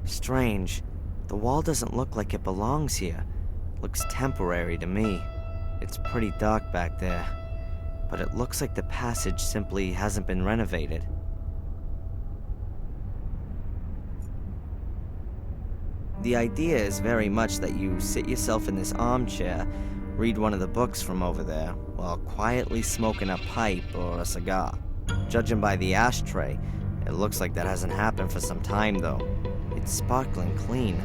Strange. The wall doesn't look like it belongs here. Looks temporary to me. It's pretty dark back there, but it looks like the passage simply hasn't been renovated. The idea is very much that you sit yourself in this armchair, read one of the books from over there, while quietly smoking a pipe or a cigar. Judging by the ashtray, it looks like that hasn't happened for some time though. It's sparkling clean.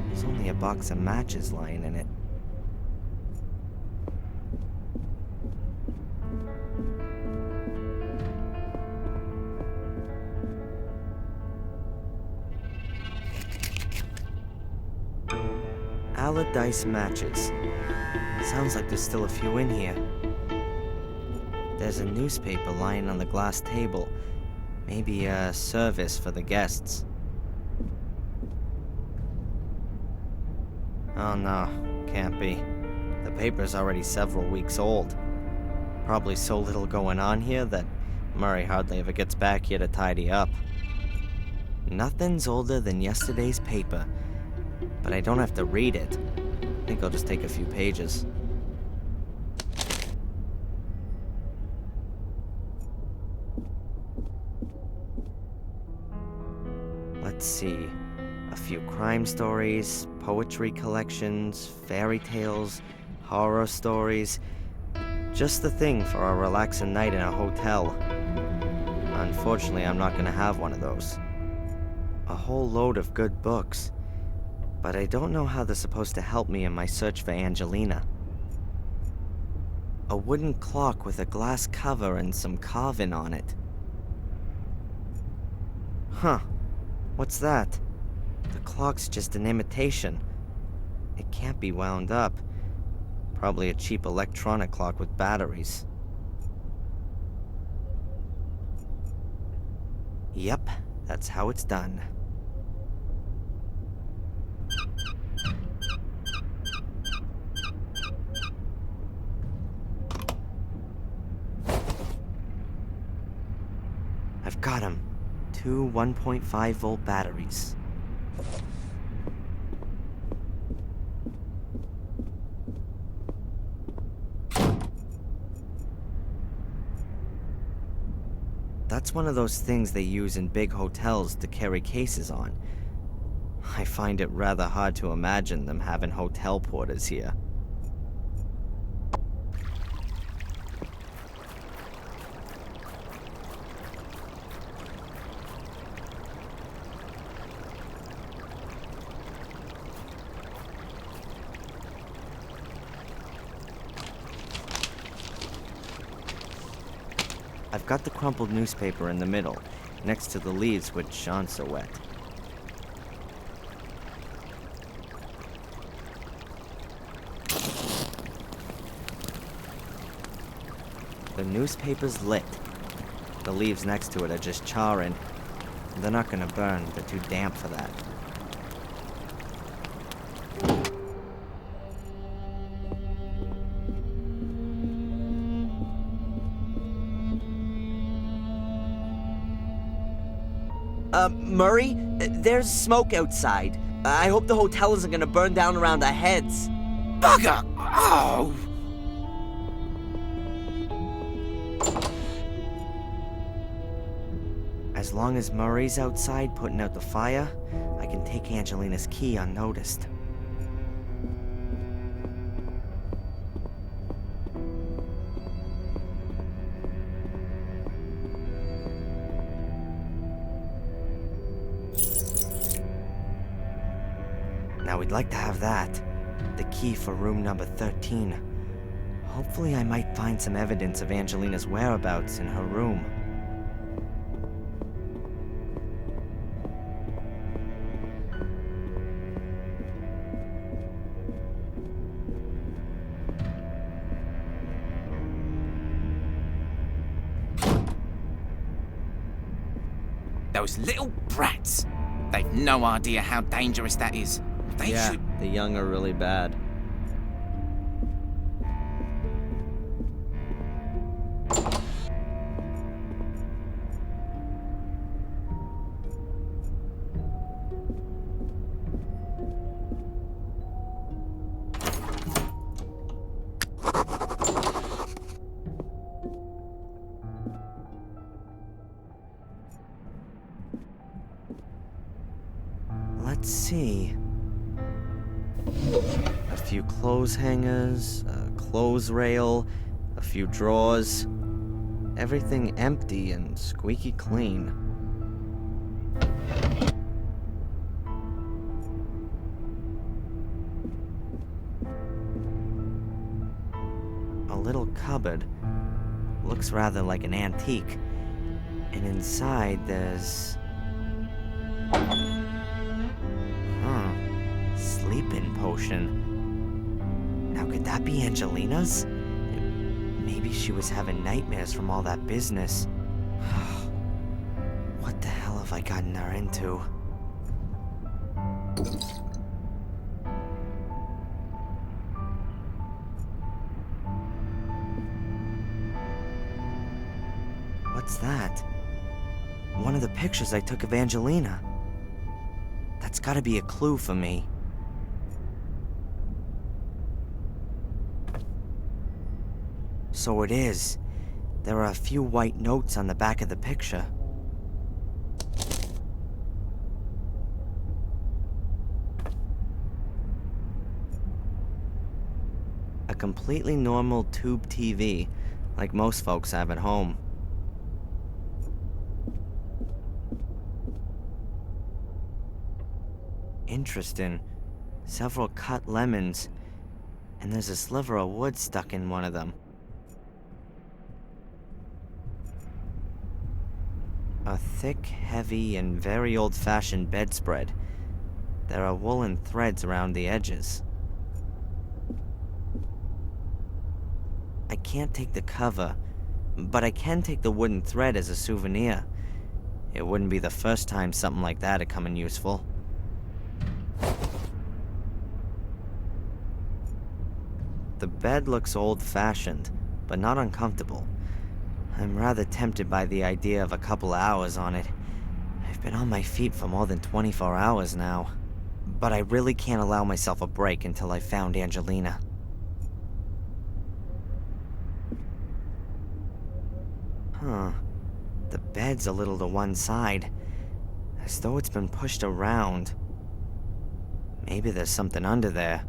There's only a box of matches lying in it. Allardyce matches. Sounds like there's still a few in here. There's a newspaper lying on the glass table. Maybe a service for the guests. Oh no, can't be. The paper's already several weeks old. Probably so little going on here that Murray hardly ever gets back here to tidy up. Nothing's older than yesterday's paper, but I don't have to read it. I think I'll just take a few pages. Let's see. A few crime stories, poetry collections, fairy tales, horror stories. Just the thing for a relaxing night in a hotel. Unfortunately, I'm not gonna have one of those. A whole load of good books, but I don't know how they're supposed to help me in my search for Angelina. A wooden clock with a glass cover and some carving on it. Huh. What's that? The clock's just an imitation. It can't be wound up. Probably a cheap electronic clock with batteries. Yep, that's how it's done. I've got him. 2 1.5-volt batteries. That's one of those things they use in big hotels to carry cases on. I find it rather hard to imagine them having hotel porters here. I've got the crumpled newspaper in the middle, next to the leaves which aren't so wet. The newspaper's lit. The leaves next to it are just charring. They're not gonna burn, they're too damp for that. Murray, there's smoke outside. I hope the hotel isn't gonna burn down around our heads. Bugger! Oh! As long as Murray's outside putting out the fire, I can take Angelina's key unnoticed. Now we'd like to have that. The key for room number 13. Hopefully I might find some evidence of Angelina's whereabouts in her room. Those little brats! They've no idea how dangerous that is. They should... the young are really bad. Let's see. A few clothes hangers, a clothes rail, a few drawers. Everything empty and squeaky clean. A little cupboard. Looks rather like an antique. And inside there's... Sleeping potion. Now could that be Angelina's? Maybe she was having nightmares from all that business. What the hell have I gotten her into? What's that? One of the pictures I took of Angelina. That's gotta be a clue for me. So it is. There are a few white notes on the back of the picture. A completely normal tube TV, like most folks have at home. Interesting. Several cut lemons, and there's a sliver of wood stuck in one of them. A thick, heavy, and very old-fashioned bedspread. There are woolen threads around the edges. I can't take the cover, but I can take the wooden thread as a souvenir. It wouldn't be the first time something like that had come in useful. The bed looks old-fashioned, but not uncomfortable. I'm rather tempted by the idea of a couple of hours on it. I've been on my feet for more than 24 hours now. But I really can't allow myself a break until I've found Angelina. The bed's a little to one side, as though it's been pushed around. Maybe there's something under there.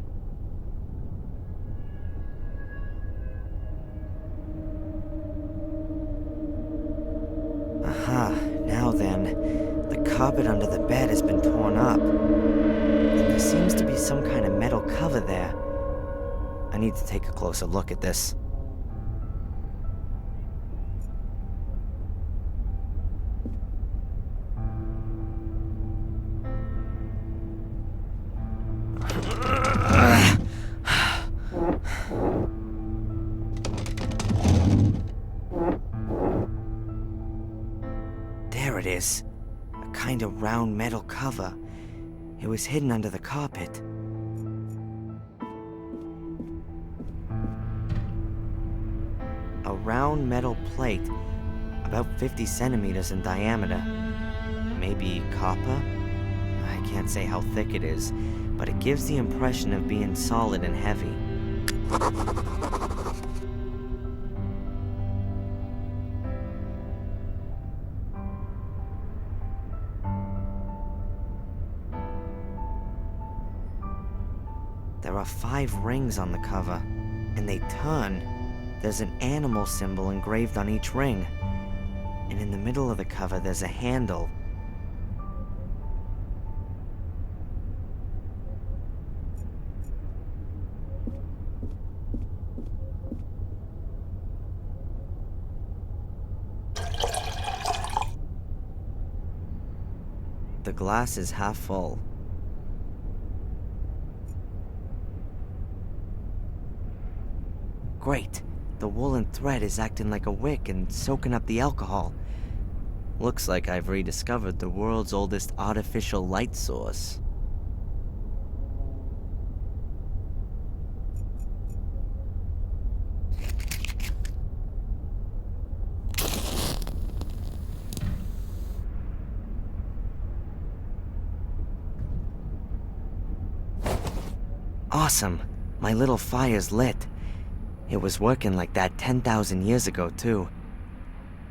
Aha, now then, the carpet under the bed has been torn up. And there seems to be some kind of metal cover there. I need to take a closer look at this. There it is. A kind of round metal cover. It was hidden under the carpet. A round metal plate, about 50 centimeters in diameter. Maybe copper? I can't say how thick it is, but it gives the impression of being solid and heavy. There are 5 rings on the cover, and they turn. There's an animal symbol engraved on each ring. And in the middle of the cover, there's a handle. The glass is half full. Great. The woolen thread is acting like a wick and soaking up the alcohol. Looks like I've rediscovered the world's oldest artificial light source. Awesome. My little fire's lit. It was working like that 10,000 years ago, too.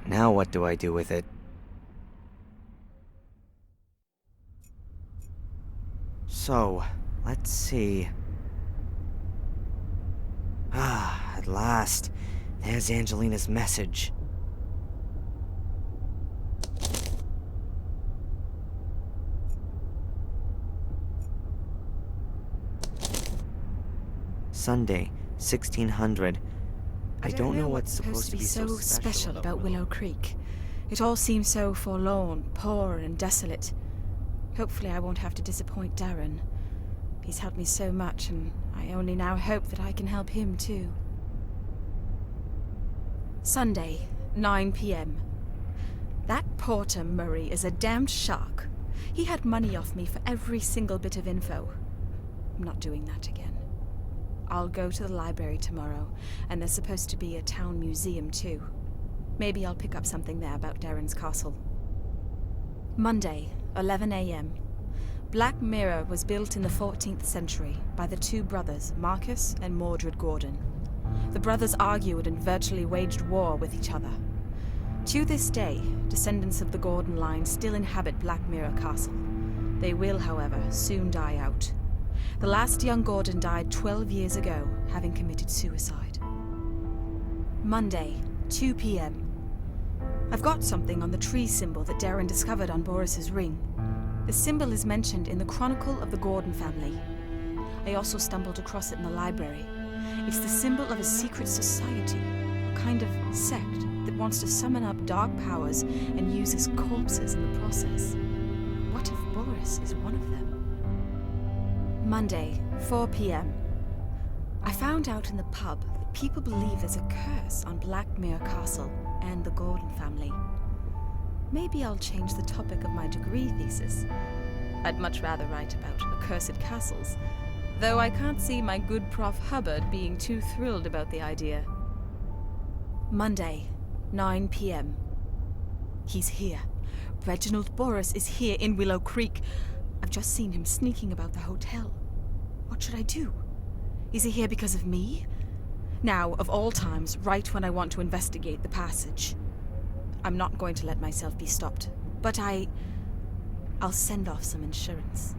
Now what do I do with it? So, let's see. Ah, at last. There's Angelina's message. Sunday, 1600. I don't know what's supposed to be so special about Willow Creek. It all seems so forlorn, poor and desolate. Hopefully I won't have to disappoint Darren. He's helped me so much, and I only now hope that I can help him too. Sunday, 9 p.m. That Porter Murray is a damned shark. He had money off me for every single bit of info. I'm not doing that again. I'll go to the library tomorrow, and there's supposed to be a town museum too. Maybe I'll pick up something there about Darren's castle. Monday, 11 a.m. Black Mirror was built in the 14th century by the two brothers, Marcus and Mordred Gordon. The brothers argued and virtually waged war with each other. To this day, descendants of the Gordon line still inhabit Black Mirror Castle. They will, however, soon die out. The last young Gordon died 12 years ago, having committed suicide. Monday, 2 p.m. I've got something on the tree symbol that Darren discovered on Boris's ring. The symbol is mentioned in the Chronicle of the Gordon family. I also stumbled across it in the library. It's the symbol of a secret society, a kind of sect that wants to summon up dark powers and uses corpses in the process. What if Boris is one of them? Monday, 4 p.m. I found out in the pub that people believe there's a curse on Black Mirror Castle and the Gordon family. Maybe I'll change the topic of my degree thesis. I'd much rather write about accursed castles, though I can't see my good Prof. Hubbard being too thrilled about the idea. Monday, 9 p.m. He's here. Reginald Boris is here in Willow Creek. I've just seen him sneaking about the hotel. What should I do? Is he here because of me? Now, of all times, right when I want to investigate the passage. I'm not going to let myself be stopped, but I'll send off some insurance.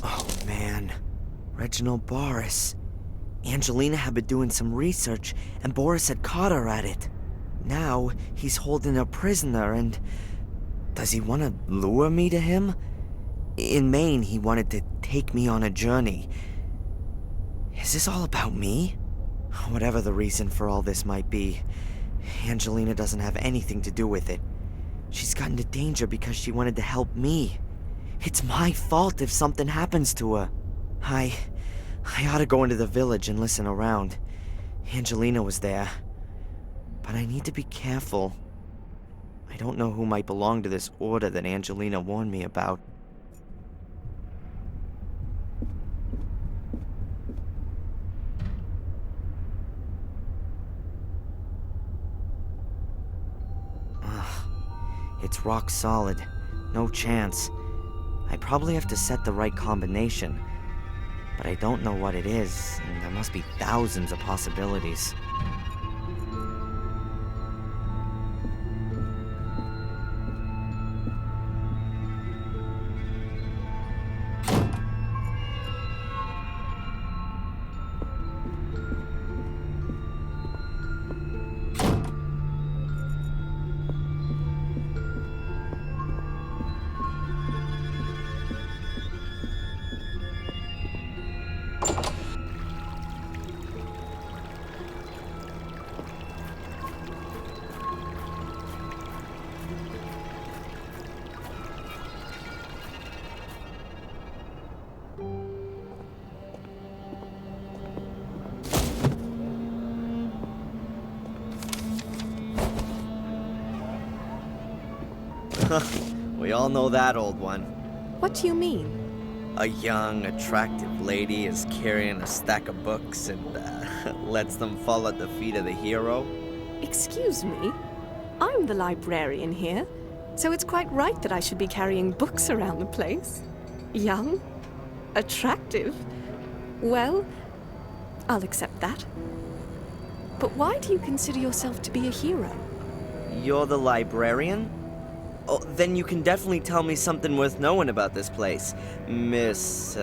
Oh, man. Reginald Boris. Angelina had been doing some research, and Boris had caught her at it. Now, he's holding her prisoner, and... does he want to lure me to him? In Maine, he wanted to take me on a journey. Is this all about me? Whatever the reason for all this might be, Angelina doesn't have anything to do with it. She's got into danger because she wanted to help me. It's my fault if something happens to her. I ought to go into the village and listen around. Angelina was there. But I need to be careful. I don't know who might belong to this order that Angelina warned me about. It's rock solid. No chance. I probably have to set the right combination. But I don't know what it is, and there must be thousands of possibilities. We all know that old one. What do you mean? A young, attractive lady is carrying a stack of books and lets them fall at the feet of the hero. Excuse me? I'm the librarian here, so it's quite right that I should be carrying books around the place. Young? Attractive? Well, I'll accept that. But why do you consider yourself to be a hero? You're the librarian? Oh, then you can definitely tell me something worth knowing about this place, Miss,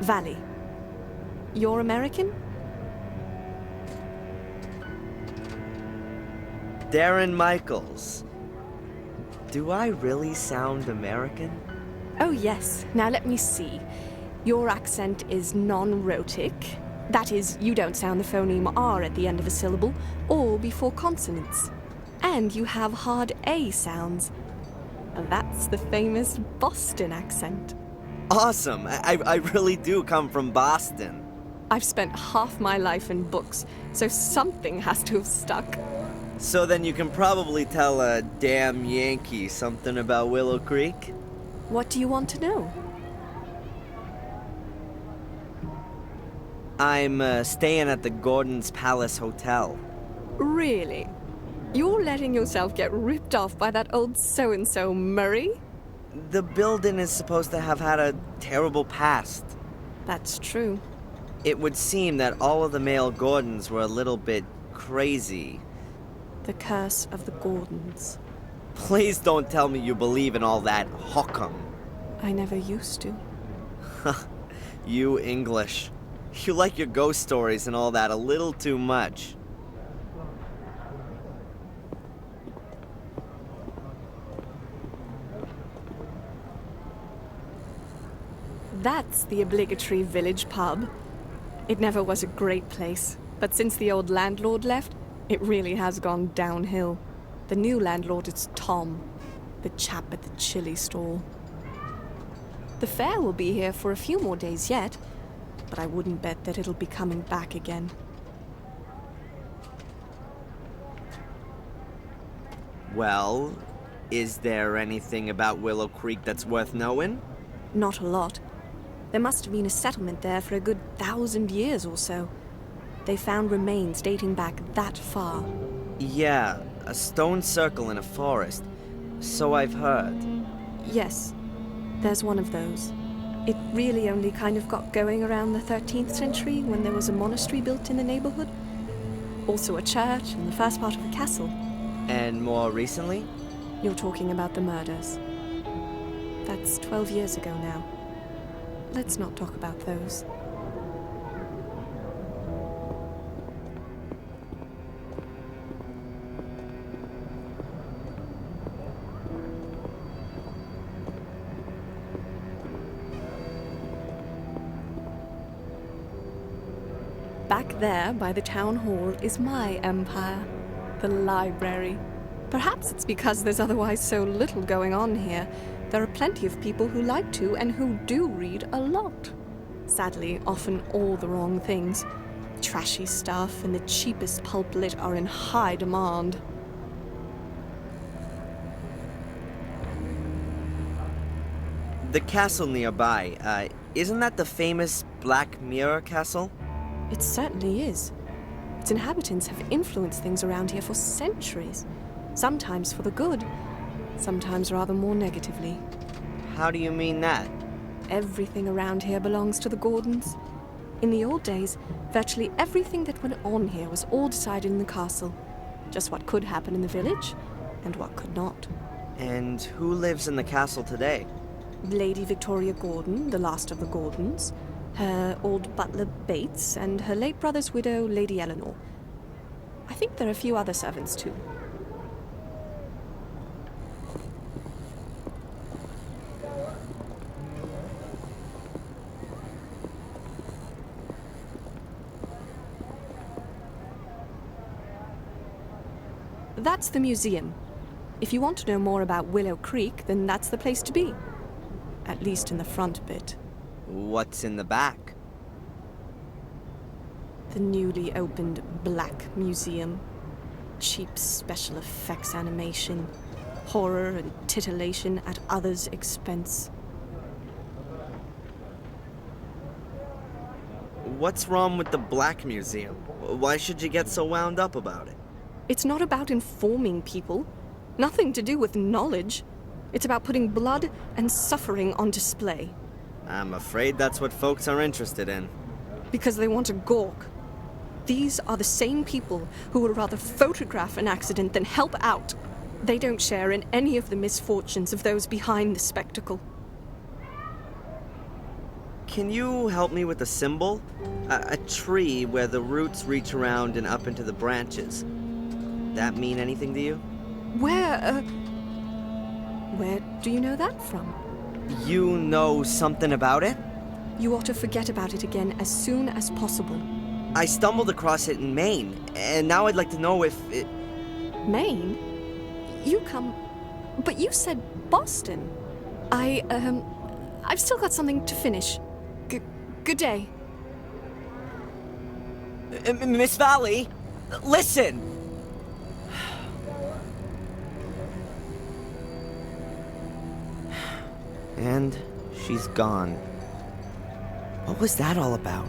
Valley. You're American? Darren Michaels. Do I really sound American? Oh, yes. Now let me see. Your accent is non-rhotic. That is, you don't sound the phoneme R at the end of a syllable, or before consonants. And you have hard A sounds. And that's the famous Boston accent. Awesome! I really do come from Boston. I've spent half my life in books, so something has to have stuck. So then you can probably tell a damn Yankee something about Willow Creek? What do you want to know? I'm staying at the Gordon's Palace Hotel. Really? You're letting yourself get ripped off by that old so-and-so Murray? The building is supposed to have had a terrible past. That's true. It would seem that all of the male Gordons were a little bit crazy. The curse of the Gordons. Please don't tell me you believe in all that hokum. I never used to. You English. You like your ghost stories and all that a little too much. That's the obligatory village pub. It never was a great place, but since the old landlord left, it really has gone downhill. The new landlord is Tom, the chap at the chili stall. The fair will be here for a few more days yet, but I wouldn't bet that it'll be coming back again. Well, is there anything about Willow Creek that's worth knowing? Not a lot. There must have been a settlement there for a good 1,000 years or so. They found remains dating back that far. Yeah, a stone circle in a forest. So I've heard. Yes, there's one of those. It really only kind of got going around the 13th century when there was a monastery built in the neighborhood. Also a church and the first part of a castle. And more recently? You're talking about the murders. That's 12 years ago now. Let's not talk about those. Back there, by the town hall, is my empire, the library. Perhaps it's because there's otherwise so little going on here. There are plenty of people who like to and who do read a lot. Sadly, often all the wrong things. Trashy stuff and the cheapest pulp lit are in high demand. The castle nearby, isn't that the famous Black Mirror Castle? It certainly is. Its inhabitants have influenced things around here for centuries. Sometimes for the good, sometimes rather more negatively. How do you mean that? Everything around here belongs to the Gordons. In the old days, virtually everything that went on here was all decided in the castle. Just what could happen in the village, and what could not. And who lives in the castle today? Lady Victoria Gordon, the last of the Gordons, her old butler Bates, and her late brother's widow, Lady Eleanor. I think there are a few other servants too. That's the museum. If you want to know more about Willow Creek, then that's the place to be. At least in the front bit. What's in the back? The newly opened Black Museum. Cheap special effects animation. Horror and titillation at others' expense. What's wrong with the Black Museum? Why should you get so wound up about it? It's not about informing people. Nothing to do with knowledge. It's about putting blood and suffering on display. I'm afraid that's what folks are interested in. Because they want to gawk. These are the same people who would rather photograph an accident than help out. They don't share in any of the misfortunes of those behind the spectacle. Can you help me with the symbol? A tree where the roots reach around and up into the branches. That mean anything to you? Where do you know that from? You know something about it? You ought to forget about it again as soon as possible. I stumbled across it in Maine, and now I'd like to know if it... Maine? You come... But you said Boston. I've still got something to finish. Good day. Miss Valley, listen! And she's gone. What was that all about?